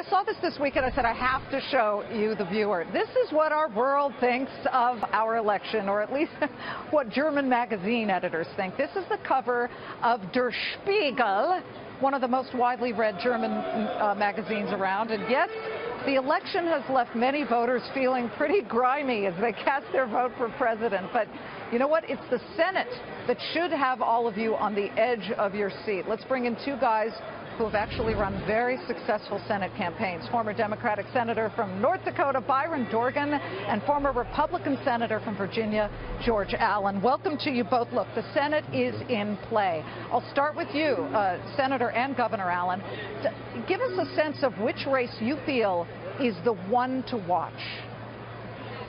saw this weekend. I said, I have to show you, the viewer. This is what our world thinks of our election, or at least what German magazine editors think. This is the cover of Der Spiegel, one of the most widely read German magazines around. And yes, the election has left many voters feeling pretty grimy as they cast their vote for president. But you know what? It's the Senate that should have all of you on the edge of your seat. Let's bring in two guys who have actually run very successful Senate campaigns. Former Democratic Senator from North Dakota, Byron Dorgan, and former Republican Senator from Virginia, George Allen. Welcome to you both. Look, the Senate is in play. I'll start with you, Senator and Governor Allen. Give us a sense of which race you feel is the one to watch.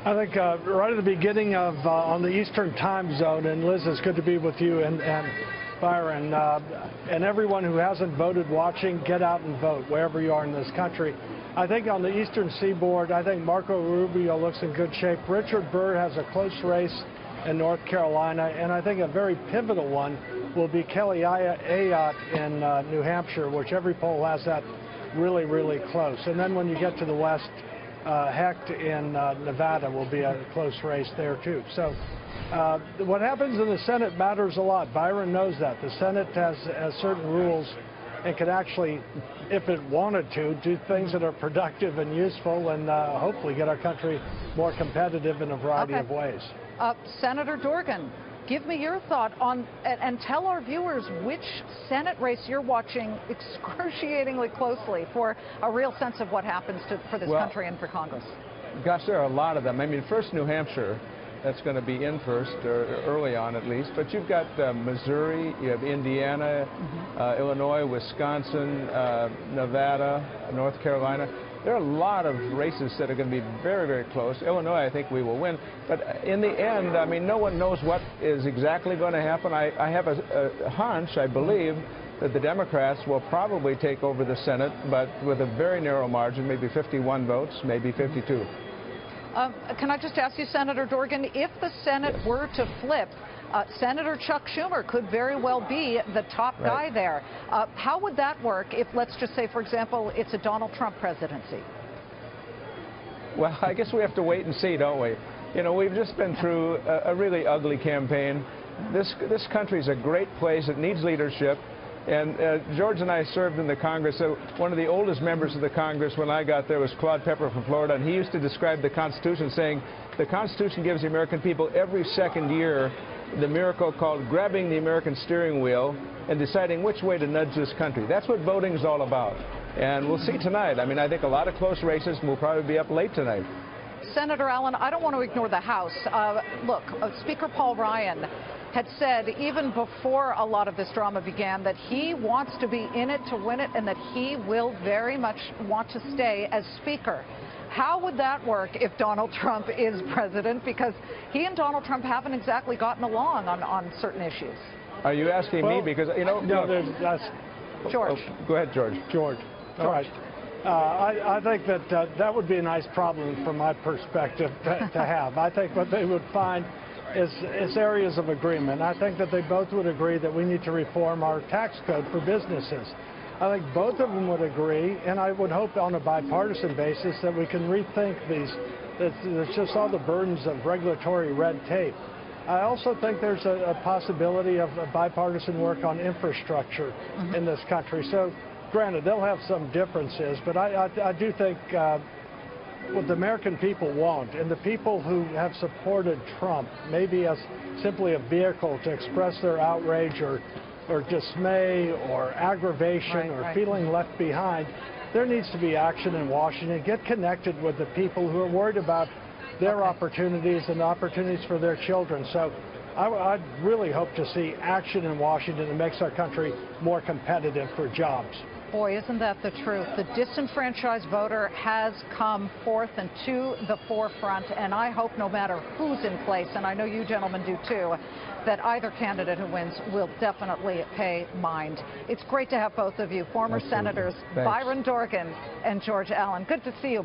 I think right at the beginning of on the Eastern time zone, and Liz, it's good to be with you and Byron, and everyone who hasn't voted watching, get out and vote wherever you are in this country. I think on the Eastern Seaboard, I think Marco Rubio looks in good shape. Richard Burr has a close race in North Carolina, and I think a very pivotal one will be Kelly Ayotte in New Hampshire, which every poll has that really, really close. And then when you get to the west, Hecht in Nevada will be a close race there too. So what happens in the Senate matters a lot. Byron knows that. The Senate has certain rules and can actually, if it wanted to, do things that are productive and useful and hopefully get our country more competitive in a variety of ways. Senator Dorgan, give me your thought on, and tell our viewers which Senate race you're watching excruciatingly closely for a real sense of what happens for this country and for Congress. Gosh, there are a lot of them. I mean, first New Hampshire, that's going to be in first, or early on at least. But you've got Missouri, you have Indiana, Illinois, Wisconsin, Nevada, North Carolina. There are a lot of races that are going to be very, very close. Illinois, I think we will win. But in the end, I mean, no one knows what is exactly going to happen. I have a hunch, I believe, that the Democrats will probably take over the Senate, but with a very narrow margin, maybe 51 votes, maybe 52. Can I just ask you, Senator Dorgan, if the Senate were to flip, Senator Chuck Schumer could very well be the top guy there. How would that work if, let's just say, for example, it's a Donald Trump presidency? Well, I guess we have to wait and see, don't we? You know, we've just been through a really ugly campaign. This country is a great place. It needs leadership. And George and I served in the Congress. One of the oldest members of the Congress when I got there was Claude Pepper from Florida, and he used to describe the Constitution saying, the Constitution gives the American people every second year the miracle called grabbing the American steering wheel and deciding which way to nudge this country. That's what voting is all about. And we'll see tonight. I mean, I think a lot of close races, and we'll probably be up late tonight. Senator Allen, I don't want to ignore the House. Look, Speaker Paul Ryan had said even before a lot of this drama began that he wants to be in it to win it and that he will very much want to stay as Speaker. How would that work if Donald Trump is president? Because he and Donald Trump haven't exactly gotten along on certain issues. Are you asking me? Because, you know... No, that's... George. Go ahead, George. George. All right. I think that that would be a nice problem from my perspective to have. I think what they would find is areas of agreement. I think that they both would agree that we need to reform our tax code for businesses. I think both of them would agree, and I would hope on a bipartisan basis that we can rethink these. There's just all the burdens of regulatory red tape. I also think there's a possibility of bipartisan work on infrastructure in this country. So, granted, they'll have some differences, but I do think what the American people want, and the people who have supported Trump, maybe as simply a vehicle to express their outrage or dismay or aggravation or feeling left behind, there needs to be action in Washington. Get connected with the people who are worried about their opportunities and opportunities for their children. So I'd really hope to see action in Washington that makes our country more competitive for jobs. Boy, isn't that the truth? The disenfranchised voter has come forth and to the forefront, and I hope no matter who's in place, and I know you gentlemen do too, that either candidate who wins will definitely pay mind. It's great to have both of you, former Senators Byron Dorgan and George Allen. Good to see you.